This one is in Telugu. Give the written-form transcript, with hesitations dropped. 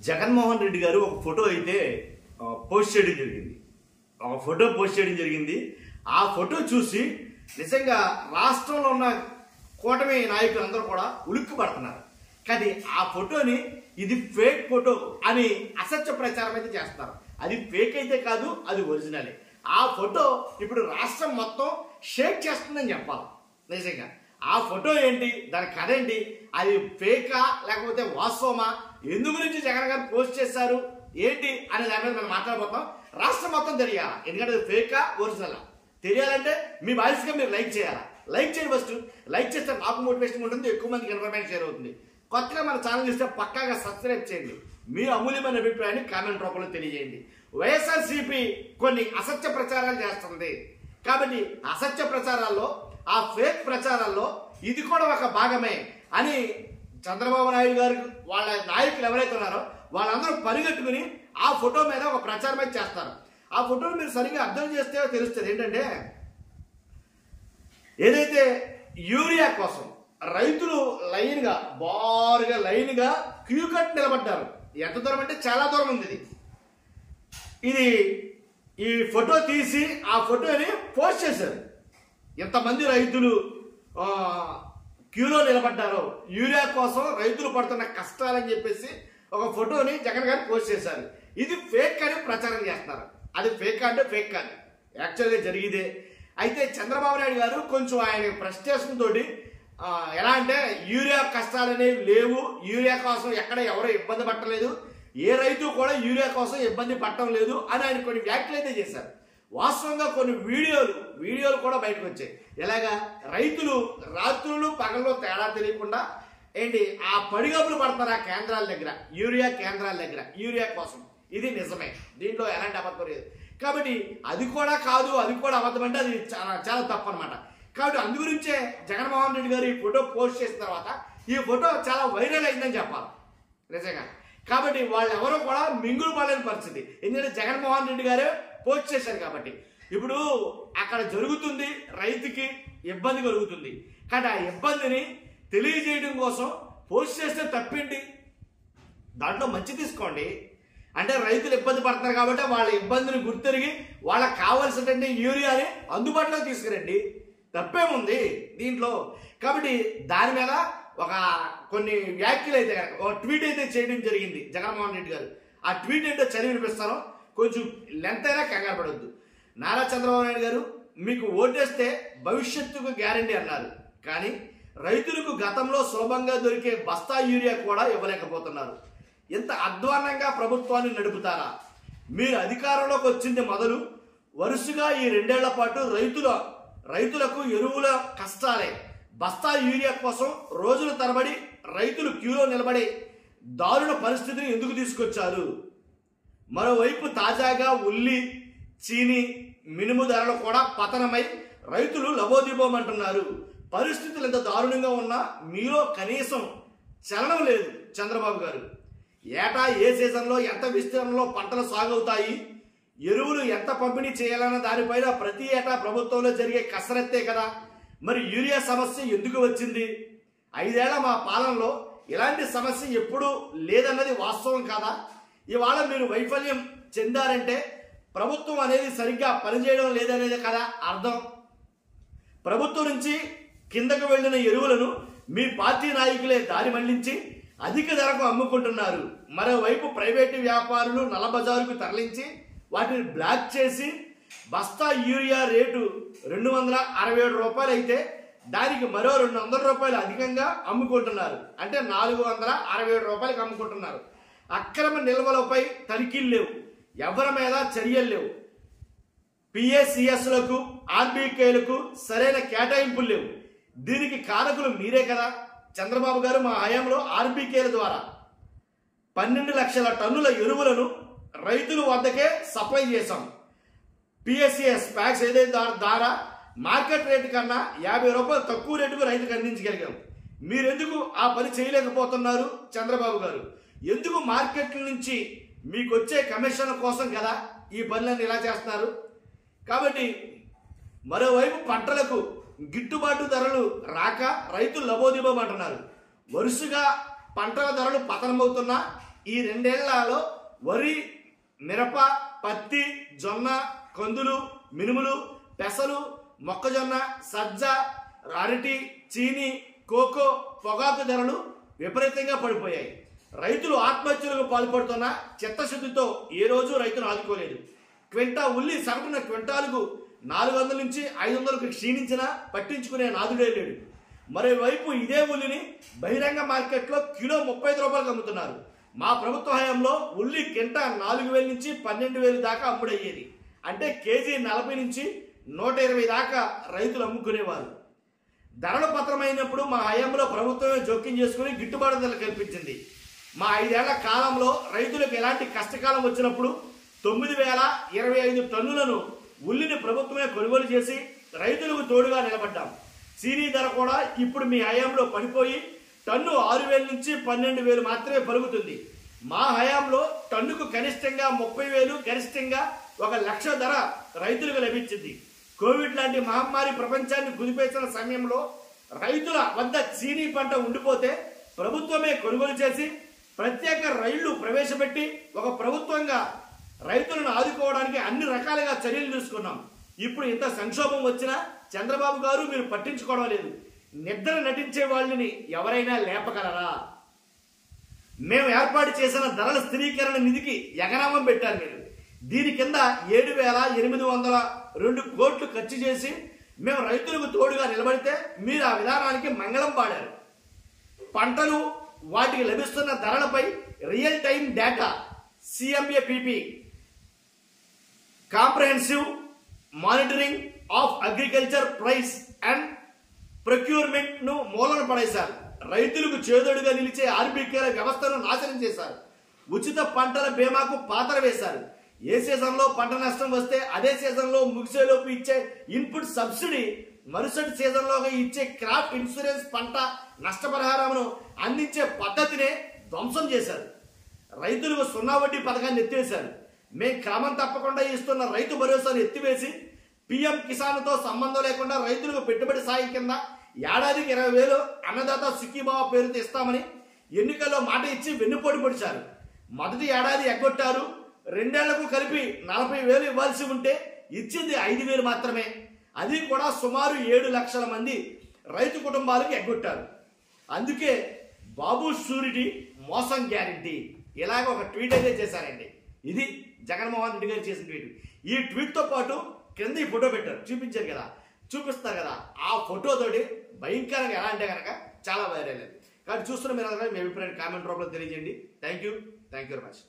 జగన్మోహన్ రెడ్డి గారు ఒక ఫోటో అయితే పోస్ట్ చేయడం జరిగింది. ఒక ఫోటో పోస్ట్ చేయడం జరిగింది. ఆ ఫోటో చూసి నిజంగా రాష్ట్రంలో ఉన్న కూటమి నాయకులందరూ కూడా ఉలిక్కి పడుతున్నారు. కానీ ఆ ఫోటోని ఇది ఫేక్ ఫోటో అని అసత్య ప్రచారం అయితే చేస్తున్నారు. అది ఫేక్ అయితే కాదు, అది ఒరిజినలే. ఆ ఫోటో ఇప్పుడు రాష్ట్రం మొత్తం షేక్ చేస్తుందని చెప్పాలి. నిజంగా ఆ ఫోటో ఏంటి, దాని కథ ఏంటి, అది ఫేకా లేకపోతే వాస్తవమా, ఎందు గురించి జగన్ గారు పోస్ట్ చేశారు ఏంటి అనే దాని మీద మనం మాట్లాడబోతాం. రాష్ట్రం మొత్తం తెలియాలా, ఎందుకంటే అది ఫేకా ఒరిజినలా తెలియాలంటే మీ బాధ్యతగా మీరు లైక్ చేయాలా. లైక్ చేయండి. ఫస్ట్ లైక్ చేస్తే నాకు మోటివేషన్ ఉంటుంది, ఎక్కువ మందికి ఇన్ఫర్మేషన్ షేర్ అవుతుంది. కొత్తగా మన ఛానల్ చూస్తే పక్కాగా సబ్స్క్రైబ్ చేయండి. మీ అమూల్యమైన అభిప్రాయాన్ని కామెంట్ రూపంలో తెలియజేయండి. వైఎస్ఆర్సీపీ కొన్ని అసత్య ప్రచారాలు చేస్తుంది కాబట్టి అసత్య ప్రచారాల్లో, ఆ ఫేక్ ప్రచారాల్లో ఇది కూడా ఒక భాగమే అని చంద్రబాబు నాయుడు గారు వాళ్ళ నాయకులు ఎవరైతే ఉన్నారో వాళ్ళందరూ పరిగెట్టుకుని ఆ ఫోటో మీద ఒక ప్రచారం అయితే చేస్తారు. ఆ ఫోటోను మీరు సరిగ్గా అర్థం చేస్తే తెలుస్తుంది. ఏంటంటే ఏదైతే యూరియా కోసం రైతులు లైన్గా బారుగా లైన్గా క్యూ కట్ నిలబడ్డారు. ఎంత దూరం అంటే చాలా దూరం ఉంది. ఇది ఈ ఫోటో తీసి ఆ ఫోటోని పోస్ట్ చేశారు. ఎంతమంది రైతులు క్యూలో నిలబడ్డారో యూరియా కోసం రైతులు పడుతున్న కష్టాలని చెప్పేసి ఒక ఫోటోని జగన్ గారు పోస్ట్ చేశారు. ఇది ఫేక్ అని ప్రచారం చేస్తున్నారు. అది ఫేక్ అంటే ఫేక్ కాదు, యాక్చువల్గా జరిగిదే. అయితే చంద్రబాబు నాయుడు గారు కొంచెం ఆయన ఫ్రస్ట్రేషన్ తోటి ఎలా అంటే యూరియా కష్టాలు అనేవి లేవు, యూరియా కోసం ఎక్కడ ఎవరో ఇబ్బంది పట్టలేదు, ఏ రైతు కూడా యూరియా కోసం ఇబ్బంది పట్టడం లేదు అని ఆయన కొన్ని వ్యాఖ్యలు అయితే చేశారు. వాస్తవంగా కొన్ని వీడియోలు కూడా బయటకు వచ్చాయి. ఎలాగా రైతులు రాత్రులు పగల్లో తేడా తెలియకుండా ఏంటి ఆ పడిగప్పులు పడతారు ఆ కేంద్రాల దగ్గర, యూరియా కేంద్రాల దగ్గర యూరియా కోసం. ఇది నిజమే, దీంట్లో ఎలాంటి అబద్ధం లేదు. కాబట్టి అది కూడా కాదు, అది కూడా అబద్ధం అంటే అది చాలా చాలా తప్పు అనమాట. కాబట్టి అందు గురించే జగన్మోహన్ రెడ్డి గారు ఈ ఫోటో పోస్ట్ చేసిన తర్వాత ఈ ఫోటో చాలా వైరల్ అయిందని చెప్పాలి నిజంగా. కాబట్టి వాళ్ళు ఎవరో కూడా మింగులు పడలేని పరిస్థితి, ఎందుకంటే జగన్మోహన్ రెడ్డి గారే పోస్ట్ చేశారు కాబట్టి. ఇప్పుడు అక్కడ జరుగుతుంది, రైతుకి ఇబ్బంది కలుగుతుంది. కానీ ఆ ఇబ్బందిని తెలియజేయడం కోసం పోస్ట్ చేస్తే తప్పేంటి, దాంట్లో మంచి తీసుకోండి. అంటే రైతులు ఇబ్బంది పడుతున్నారు కాబట్టి వాళ్ళ ఇబ్బందిని గుర్తెరిగి వాళ్ళకి కావాల్సినటువంటి యూరియాని అందుబాటులోకి తీసుకురండి, తప్పేముంది దీంట్లో. కాబట్టి దాని మీద ఒక కొన్ని వ్యాఖ్యలు అయితే ఒక ట్వీట్ అయితే చేయడం జరిగింది జగన్మోహన్ రెడ్డి గారు. ఆ ట్వీట్ ఏంటో చదివి వినిపిస్తాను, కొంచెం లెంత్ అయినా కంగారు పడొద్దు. నారా చంద్రబాబు నాయుడు గారు మీకు ఓటేస్తే భవిష్యత్తుకు గ్యారంటీ అన్నారు, కానీ రైతులకు గతంలో సులభంగా దొరికే బస్తా యూరియా కూడా ఇవ్వలేకపోతున్నారు. ఎంత అధ్వాన్నంగా ప్రభుత్వాన్ని నడుపుతారా? మీరు అధికారంలోకి వచ్చింది మొదలు వరుసగా ఈ 2 ఏళ్ల పాటు రైతులకు ఎరువుల కష్టాలే. బస్తా యూరియా కోసం రోజుల తరబడి రైతులు క్యూలో నిలబడే దారుణ పరిస్థితిని ఎందుకు తీసుకొచ్చారు? మరోవైపు తాజాగా ఉల్లి, చీని, మినుము ధరలు కూడా పతనమై రైతులు లబోదిబోమంటున్నారు. పరిస్థితులు ఎంత దారుణంగా ఉన్నా మీలో కనీసం చలనం లేదు చంద్రబాబు గారు. ఏటా ఏ సీజన్లో ఎంత విస్తీర్ణంలో పంటలు సాగవుతాయి, ఎరువులు ఎంత పంపిణీ చేయాలన్న దానిపైన ప్రతి ఏటా ప్రభుత్వంలో జరిగే కసరత్తే కదా. మరి యూరియా సమస్య ఎందుకు వచ్చింది? 5 ఏళ్ల మా పాలనలో ఇలాంటి సమస్య ఎప్పుడూ లేదన్నది వాస్తవం కాదా? ఇవాళ మీరు వైఫల్యం చెందారంటే ప్రభుత్వం అనేది సరిగ్గా పనిచేయడం లేదనేది కదా అర్థం. ప్రభుత్వం నుంచి కిందకు వెళ్లిన ఎరువులను మీ పార్టీ నాయకులే దారి మళ్లించి అధిక ధరకు అమ్ముకుంటున్నారు. మరోవైపు ప్రైవేటు వ్యాపారులు నల్లబజారుకు తరలించి వాటిని బ్లాక్ చేసి బస్తా యూరియా రేటు 267 రూపాయలు అయితే దానికి మరో 200 రూపాయలు అధికంగా అమ్ముకుంటున్నారు. అంటే 467 రూపాయలకు అమ్ముకుంటున్నారు. అక్రమ నిల్వలపై తనిఖీలు లేవు, ఎవరి మీద చర్యలు లేవు, పిఏసిఎస్లకు ఆర్బీకేలకు సరైన కేటాయింపులు లేవు. దీనికి కారకులు మీరే కదా. చంద్రబాబు గారు మా హయాంలో ఆర్బీకేల ద్వారా 12 లక్షల టన్నుల ఎరువులను రైతుల వద్దకే సప్లై చేశాం. పిఎస్సిఎస్ ప్యాక్స్ ఏదైతే ద్వారా మార్కెట్ రేటు కన్నా 50 రూపాయలు తక్కువ రేటుకు రైతుకు అందించగలిగాం. మీరెందుకు ఆ పని చేయలేకపోతున్నారు చంద్రబాబు గారు? ఎందుకు మార్కెట్ల నుంచి మీకు వచ్చే కమిషన్ కోసం కదా ఈ పనులన్నీ ఇలా చేస్తున్నారు? కాబట్టి మరోవైపు పంటలకు గిట్టుబాటు ధరలు రాక రైతులు లబోదిబోమంటున్నారు. వరుసగా పంటల ధరలు పతనమవుతున్నా ఈ 2 ఏళ్లలో వరి, మిరప, పత్తి, జొన్న, కందులు, మినుములు, పెసలు, మొక్కజొన్న, సజ్జ, అరటి, చీని, కోకో, పొగాకు ధరలు విపరీతంగా పడిపోయాయి. రైతులు ఆత్మహత్యలకు పాల్పడుతున్న చిత్తశుద్ధితో ఏ రోజు రైతును ఆదుకోలేదు. క్వింటా ఉల్లి సగటున క్వింటాలకు 400 నుంచి 500కు క్షీణించినా పట్టించుకునే నాదుడే లేడు. మరోవైపు ఇదే ఉల్లిని బహిరంగ మార్కెట్లో కిలో 35 రూపాయలకు అమ్ముతున్నారు. మా ప్రభుత్వ హయాంలో ఉల్లి కింటా 4000 నుంచి 12000 దాకా అమ్ముడయ్యేది. అంటే కేజీ 40 నుంచి 120 దాకా రైతులు అమ్ముకునేవారు. ధరలు పత్రమైనప్పుడు మా హయాంలో ప్రభుత్వమే జోక్యం చేసుకుని గిట్టుబాటు ధరలు కల్పించింది. మా 5 ఏళ్ల కాలంలో రైతులకు ఎలాంటి కష్టకాలం వచ్చినప్పుడు 9025 టన్నులను ఉల్లిని ప్రభుత్వమే కొనుగోలు చేసి రైతులకు తోడుగా నిలబడ్డాం. చీనీ ధర కూడా ఇప్పుడు మీ హయాంలో పడిపోయి టన్ను 6000 నుంచి 12000 మాత్రమే పలుకుతుంది. మా హయాంలో టన్నుకు కనిష్టంగా 30,000, గరిష్టంగా 1,00,000 ధర రైతులకు లభించింది. కోవిడ్ లాంటి మహమ్మారి ప్రపంచాన్ని కుదిపేసిన సమయంలో రైతుల వద్ద చీనీ పంట ఉండిపోతే ప్రభుత్వమే కొనుగోలు చేసి ప్రత్యేక రైళ్లు ప్రవేశపెట్టి ఒక ప్రభుత్వంగా రైతులను ఆదుకోవడానికి అన్ని రకాలుగా చర్యలు తీసుకున్నాం. ఇప్పుడు ఇంత సంక్షోభం వచ్చినా చంద్రబాబు గారు మీరు పట్టించుకోవడం లేదు. నిద్ర నటించే వాళ్ళని ఎవరైనా లేపగలరా? మేము ఏర్పాటు చేసిన ధరల స్థిరీకరణ నిధికి ఎగనామం పెట్టారు మీరు. దీని కింద 7,802 కోట్లు ఖర్చు చేసి మేము రైతులకు తోడుగా నిలబడితే మీరు ఆ విధానానికి మంగళం పాడారు. పంటలు, వాటికి లభిస్తున్న ధరలపై real time data సిఎంఏపిపి comprehensive monitoring of agriculture price and procurement ను మూలన పడేశారు. రైతులకు చేదోడుగా నిలిచే ఆర్బీకేల వ్యవస్థను నాశనం చేశారు. ఉచిత పంటల బీమాకు పాతర వేశారు. ఏ సీజన్లో పంట నష్టం వస్తే అదే సీజన్లో ముగిసేలోపు ఇచ్చే ఇన్పుట్ సబ్సిడీ మరుసటి సీజన్లో ఇచ్చే క్రాప్ ఇన్సూరెన్స్ పంట నష్టపరిహారమును అందించే పద్ధతినే ధ్వంసం చేశారు. రైతులకు 0 వడ్డీ పథకాన్ని ఎత్తివేశారు. మేము క్రమం తప్పకుండా ఇస్తున్న రైతు భరోసాను ఎత్తివేసి పిఎం కిసాన్తో సంబంధం లేకుండా రైతులకు పెట్టుబడి సాయం కింద ఏడాదికి 20,000 అన్నదాత సుఖీభావ పేరుతో ఇస్తామని ఎన్నికల్లో మాట ఇచ్చి వెన్నుపోటు పొడిచారు. మొదటి ఏడాది ఎగ్గొట్టారు. 2 ఏళ్లకు కలిపి 40,000 ఇవ్వాల్సి ఉంటే ఇచ్చింది 5,000 మాత్రమే. అది కూడా సుమారు 7 లక్షల మంది రైతు కుటుంబాలకు ఎగ్గొట్టారు. అందుకే బాబు షూరిటీ మోసం గ్యారంటీ ఇలాగ ఒక ట్వీట్ అయితే చేశారండి. ఇది జగన్మోహన్ రెడ్డి గారు చేసిన ట్వీట్. ఈ ట్వీట్తో పాటు కింద ఈ ఫోటో పెట్టారు, చూపించారు కదా, చూపిస్తారు కదా. ఆ ఫోటోతోటి భయంకరంగా ఎలా అంటే కనుక చాలా వైరల్ అయింది. కానీ చూస్తున్న మీరు అందరూ మీ అభిప్రాయాన్ని కామెంట్ రూపంలో తెలియజేయండి. Thank you very much.